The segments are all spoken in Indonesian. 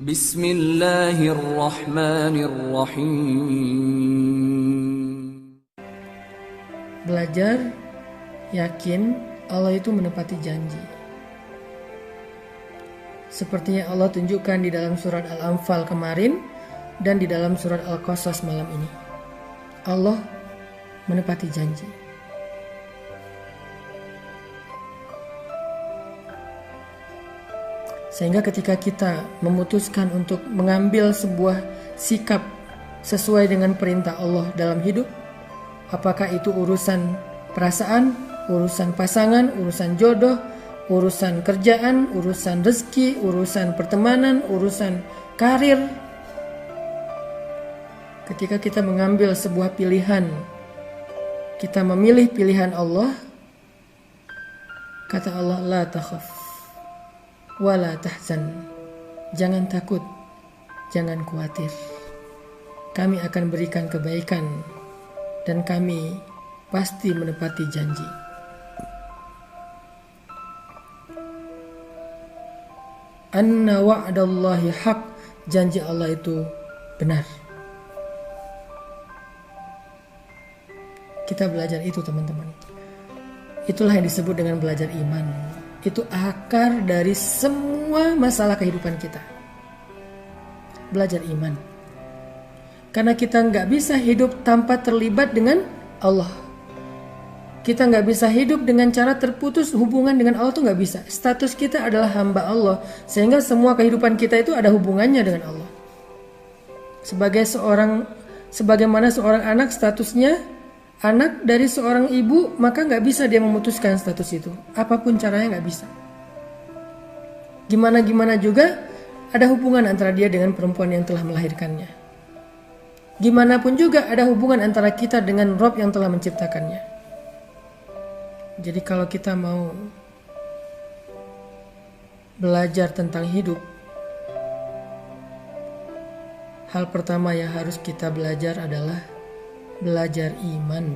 Bismillahirrahmanirrahim. Belajar yakin Allah itu menepati janji. Seperti yang Allah tunjukkan di dalam surat Al-Anfal kemarin dan di dalam surat Al-Qasas malam ini. Allah menepati janji. Sehingga ketika kita memutuskan untuk mengambil sebuah sikap sesuai dengan perintah Allah dalam hidup, apakah itu urusan perasaan, urusan pasangan, urusan jodoh, urusan kerjaan, urusan rezeki, urusan pertemanan, urusan karir. Ketika kita mengambil sebuah pilihan, kita memilih pilihan Allah, kata Allah, la takhaf wa la tahzan. Jangan takut, jangan khawatir. Kami akan berikan kebaikan dan kami pasti menepati janji. Anna wa'dallahi haq, janji Allah itu benar. Kita belajar itu, teman-teman. Itulah yang disebut dengan belajar iman. Itu akar dari semua masalah kehidupan kita. Belajar iman. Karena kita nggak bisa hidup tanpa terlibat dengan Allah. Kita nggak bisa hidup dengan cara terputus hubungan dengan Allah, tuh nggak bisa. Status kita adalah hamba Allah, sehingga semua kehidupan kita itu ada hubungannya dengan Allah. Sebagaimana seorang anak statusnya anak dari seorang ibu, maka nggak bisa dia memutuskan status itu. Apapun caranya nggak bisa. Gimana juga ada hubungan antara dia dengan perempuan yang telah melahirkannya. Gimana pun juga ada hubungan antara kita dengan Rob yang telah menciptakannya. Jadi kalau kita mau belajar tentang hidup, hal pertama yang harus kita belajar adalah belajar iman.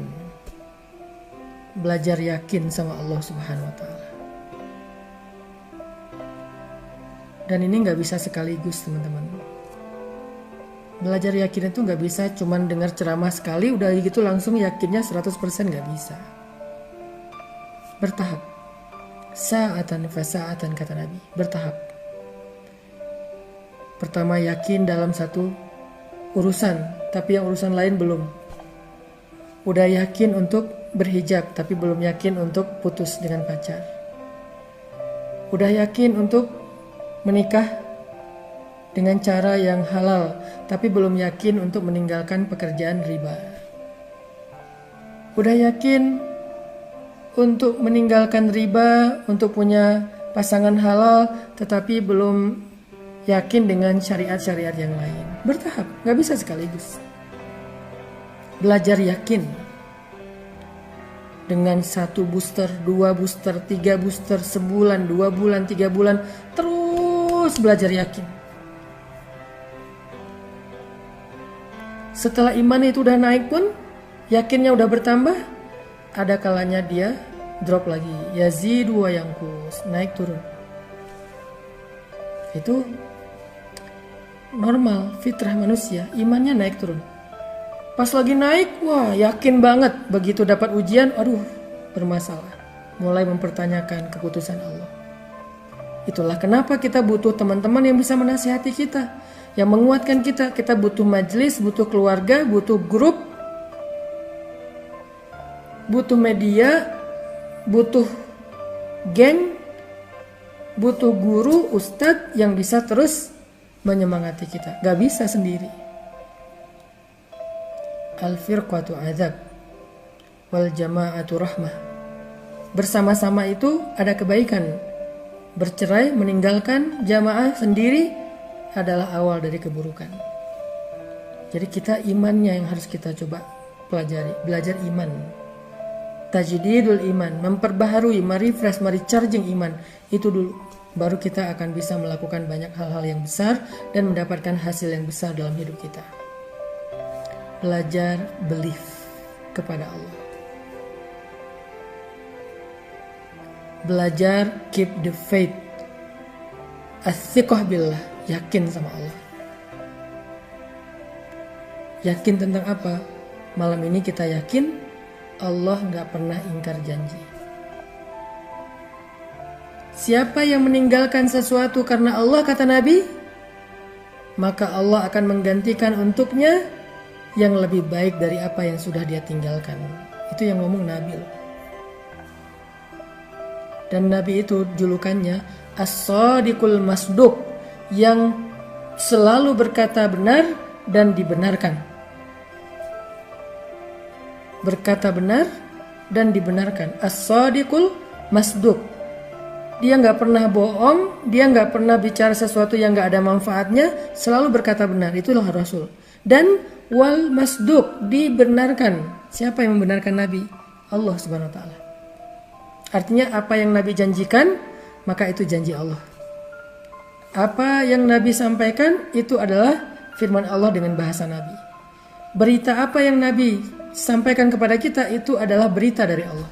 Belajar yakin sama Allah Subhanahu wa ta'ala. Dan ini gak bisa sekaligus, teman-teman. Belajar yakin itu gak bisa cuman dengar ceramah sekali udah gitu langsung yakinnya 100%, gak bisa. Bertahap. Sa'atan fasa'atan, kata Nabi. Bertahap. Pertama yakin dalam satu urusan, tapi yang urusan lain belum. Udah yakin untuk berhijab, tapi belum yakin untuk putus dengan pacar. Udah yakin untuk menikah dengan cara yang halal, tapi belum yakin untuk meninggalkan pekerjaan riba. Udah yakin untuk meninggalkan riba, untuk punya pasangan halal, tetapi belum yakin dengan syariat-syariat yang lain. Bertahap, gak bisa sekaligus. Belajar yakin dengan 1 booster, 2 booster, 3 booster, sebulan, 2 bulan, 3 bulan, terus belajar yakin. Setelah iman itu udah naik pun, yakinnya udah bertambah, ada kalanya dia drop lagi. Yazidu wa yanqus, naik turun. Itu normal, fitrah manusia, imannya naik turun. Pas lagi naik, wah yakin banget. Begitu dapat ujian, aduh bermasalah. Mulai mempertanyakan keputusan Allah. Itulah kenapa kita butuh teman-teman yang bisa menasihati kita, yang menguatkan kita. Kita butuh majelis, butuh keluarga, butuh grup, butuh media, butuh geng, butuh guru, ustadz yang bisa terus menyemangati kita. Gak bisa sendiri. Al-firqatu azab wal jama'atu rahmah. Bersama-sama itu ada kebaikan. Bercerai, meninggalkan jamaah sendiri adalah awal dari keburukan. Jadi kita imannya yang harus kita coba pelajari. Belajar iman. Tajdidul iman, memperbaharui, merefresh, merecharging iman. Itu dulu. Baru kita akan bisa melakukan banyak hal-hal yang besar dan mendapatkan hasil yang besar dalam hidup kita. Belajar belief kepada Allah. Belajar keep the faith. As-thiqah billah, yakin sama Allah. Yakin tentang apa? Malam ini kita yakin Allah gak pernah ingkar janji. Siapa yang meninggalkan sesuatu karena Allah, kata Nabi, maka Allah akan menggantikan untuknya yang lebih baik dari apa yang sudah dia tinggalkan. Itu yang ngomong Nabi loh. Dan Nabi itu julukannya As-Sadiqul Masduq, yang selalu berkata benar dan dibenarkan. Berkata benar dan dibenarkan. As-Sadiqul Masduq. Dia gak pernah bohong, dia gak pernah bicara sesuatu yang gak ada manfaatnya, selalu berkata benar. Itulah Rasul. Dan wal masduq, dibenarkan. Siapa yang membenarkan Nabi? Allah Subhanahu wa ta'ala. Artinya apa yang Nabi janjikan, maka itu janji Allah. Apa yang Nabi sampaikan, itu adalah firman Allah dengan bahasa Nabi. Berita apa yang Nabi sampaikan kepada kita, itu adalah berita dari Allah.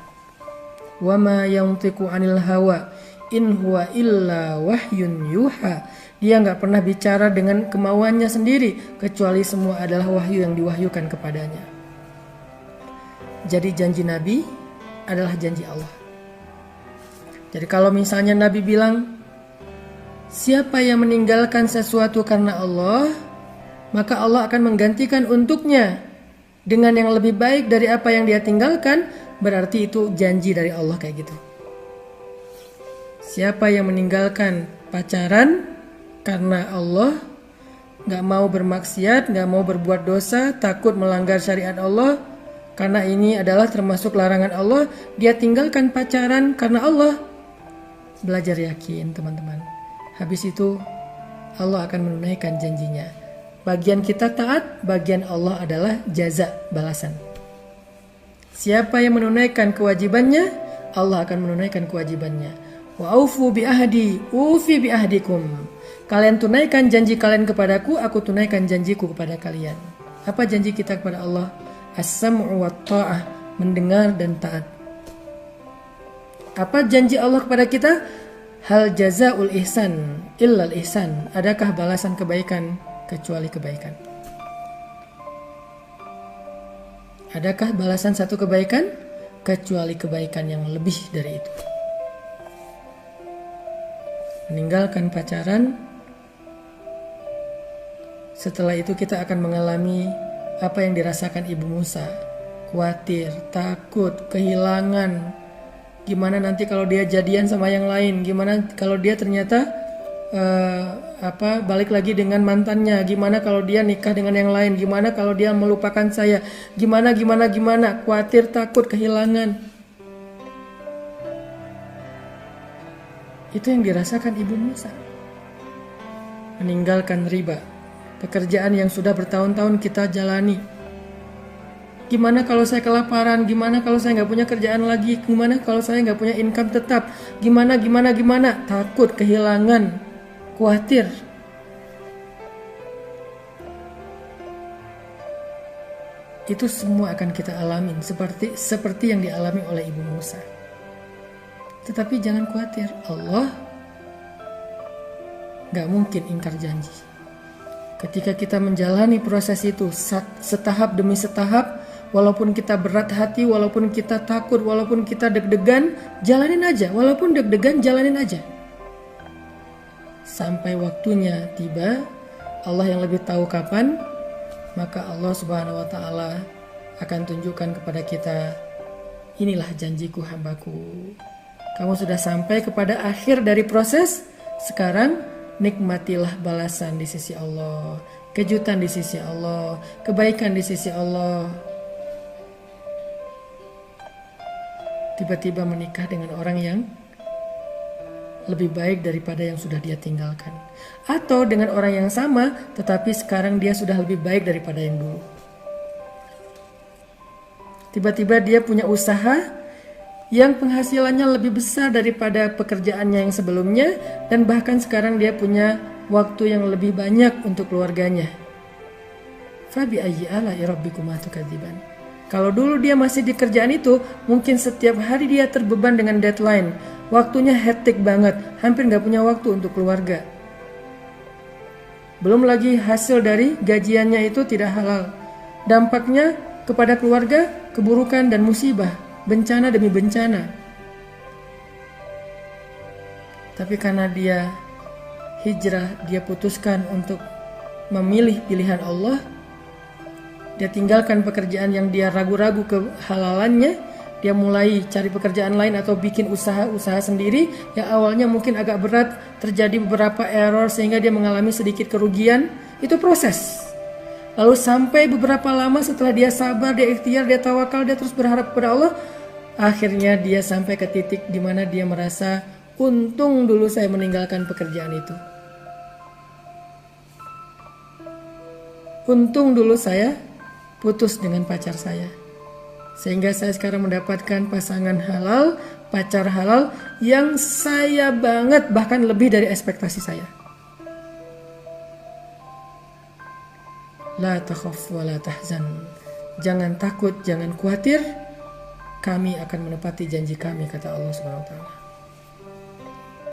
Wa ma yantiqu 'anil hawa in huwa illa wahyun yuha. Dia gak pernah bicara dengan kemauannya sendiri, kecuali semua adalah wahyu yang diwahyukan kepadanya. Jadi janji Nabi adalah janji Allah. Jadi kalau misalnya Nabi bilang, siapa yang meninggalkan sesuatu karena Allah, maka Allah akan menggantikan untuknya dengan yang lebih baik dari apa yang dia tinggalkan, berarti itu janji dari Allah kayak gitu. Siapa yang meninggalkan pacaran karena Allah, gak mau bermaksiat, gak mau berbuat dosa, takut melanggar syariat Allah, karena ini adalah termasuk larangan Allah, dia tinggalkan pacaran karena Allah. Belajar yakin teman-teman. Habis itu Allah akan menunaikan janjinya. Bagian kita taat, bagian Allah adalah jaza, balasan. Siapa yang menunaikan kewajibannya, Allah akan menunaikan kewajibannya. Wa aufu bi ahdi, ufi bi ahdikum. Kalian tunaikan janji kalian kepadaku, aku tunaikan janjiku kepada kalian. Apa janji kita kepada Allah? As-sam'u wa ta'ah, mendengar dan taat. Apa janji Allah kepada kita? Hal jazaul ihsan illal ihsan. Adakah balasan kebaikan kecuali kebaikan? Adakah balasan satu kebaikan kecuali kebaikan yang lebih dari itu? Meninggalkan pacaran, setelah itu kita akan mengalami apa yang dirasakan Ibu Musa. Khawatir, takut, kehilangan. Gimana nanti kalau dia jadian sama yang lain? Gimana kalau dia ternyata balik lagi dengan mantannya? Gimana kalau dia nikah dengan yang lain? Gimana kalau dia melupakan saya? Gimana? Khawatir, takut, kehilangan. Itu yang dirasakan Ibu Musa. Meninggalkan riba, pekerjaan yang sudah bertahun-tahun kita jalani. Gimana kalau saya kelaparan? Gimana kalau saya nggak punya kerjaan lagi? Gimana kalau saya nggak punya income tetap? Gimana? Takut, kehilangan, khawatir. Itu semua akan kita alamin seperti yang dialami oleh Ibu Musa. Tetapi jangan khawatir, Allah gak mungkin ingkar janji. Ketika kita menjalani proses itu setahap demi setahap, walaupun kita berat hati, walaupun kita takut, walaupun kita deg-degan, jalanin aja. Walaupun deg-degan, jalanin aja. Sampai waktunya tiba, Allah yang lebih tahu kapan, maka Allah Subhanahu wa ta'ala akan tunjukkan kepada kita, inilah janjiku hambaku. Kamu sudah sampai kepada akhir dari proses. Sekarang nikmatilah balasan di sisi Allah, kejutan di sisi Allah, kebaikan di sisi Allah. Tiba-tiba menikah dengan orang yang lebih baik daripada yang sudah dia tinggalkan. Atau dengan orang yang sama, tetapi sekarang dia sudah lebih baik daripada yang dulu. Tiba-tiba dia punya usaha yang penghasilannya lebih besar daripada pekerjaannya yang sebelumnya, dan bahkan sekarang dia punya waktu yang lebih banyak untuk keluarganya. Fabi ayyi ala'i rabbikuma tukadziban. Kalau dulu dia masih di kerjaan itu, mungkin setiap hari dia terbeban dengan deadline. Waktunya hektik banget, hampir gak punya waktu untuk keluarga. Belum lagi hasil dari gajiannya itu tidak halal. Dampaknya kepada keluarga, keburukan dan musibah, bencana demi bencana. Tapi karena dia hijrah, dia putuskan untuk memilih pilihan Allah. Dia tinggalkan pekerjaan yang dia ragu-ragu kehalalannya. Dia mulai cari pekerjaan lain atau bikin usaha sendiri. Yang awalnya mungkin agak berat, terjadi beberapa error sehingga dia mengalami sedikit kerugian. Itu proses. Lalu sampai beberapa lama setelah dia sabar, dia ikhtiar, dia tawakal, dia terus berharap kepada Allah. Akhirnya dia sampai ke titik di mana dia merasa, untung dulu saya meninggalkan pekerjaan itu. Untung dulu saya putus dengan pacar saya. Sehingga saya sekarang mendapatkan pasangan halal, pacar halal yang saya banget, bahkan lebih dari ekspektasi saya. La takhaf wa la tahzan. Jangan takut, jangan khawatir. Kami akan menepati janji kami, kata Allah Subhanahu wa taala.